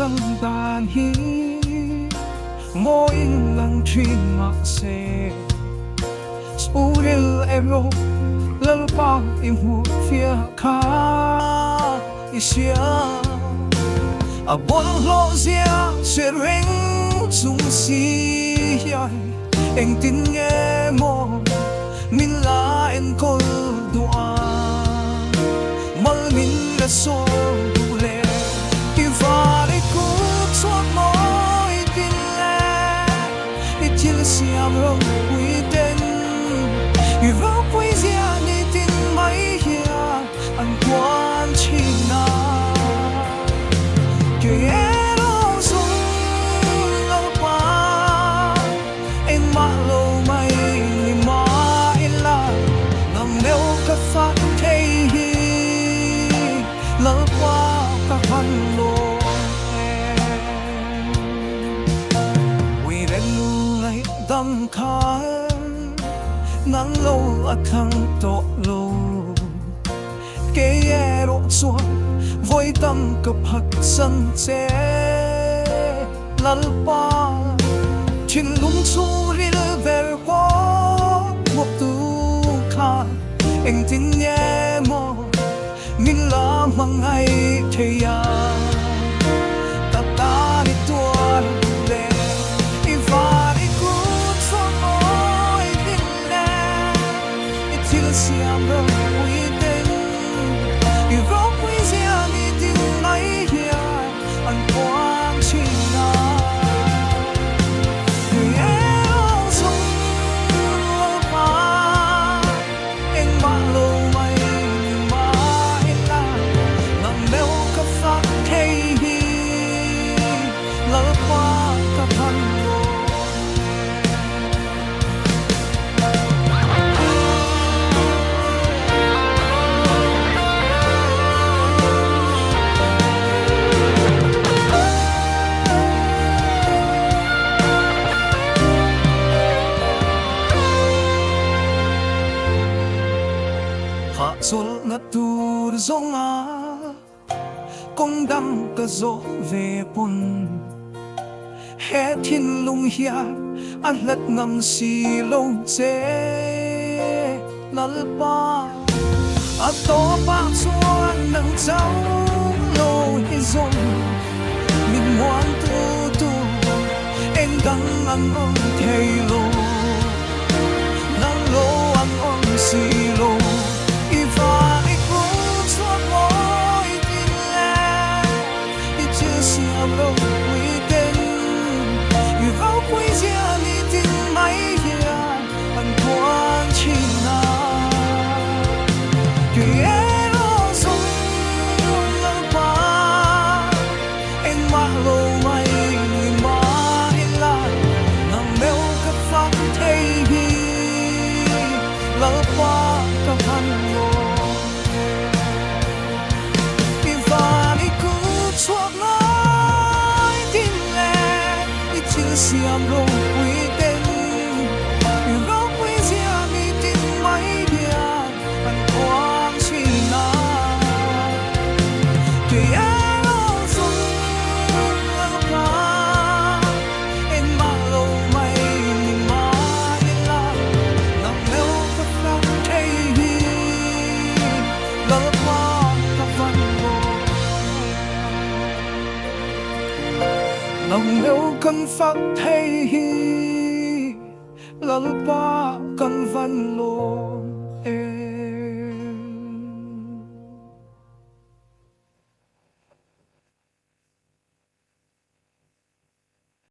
nang đàn hi mỗi lần chuyên mặc xe Uriel ero lal pa imu fia ka isia abon lo zia se ring sung si anh tin nghe mo min la en kol dua mal min la so du le ki vale ku suot mo itin le itil siam ro wi ten ki va poesia ni tin mai hia an quan chi na ke ero sung lo pa en ma lo mai ni ma ila nam neu ka fa thei hi lo qua ka van lo we ren lu lai dam khan nang lo a thang to lo ke ero so voi tâm cấp hắc sân che lal pa chin lung su ril ver qua một tu kha anh tin nhé mo min la mang ai thầy à ta ta đi tua le i va đi cu so moi tin le i til siam ro wi ten i ro wi sia ni tin mai hia an quang chi na sol na tur zonga kong dam ka zo ve pon he thin lung hia an lat ngam si lo che lal pa a to pa chuan nang chau lo hi zong min ngoan tu tu en dang an on thei lo nang lo an on si lo lo wi ten yu vau poesia ni tin mai hia an quan chi na ke ero song lo pa en ma lo mai ni ma ila nang meo ka fa thei hi lo pa ka han lo i va ni ku chuak na siam ro wi ten yu ro wi sia mi tin mai dia an quang chi na ke ero sung lo pa en ma lo mai ni ma ila nam meo ka fa thei hi lo pa ka van lo nam meo kan phát thấy lal pa kan van lo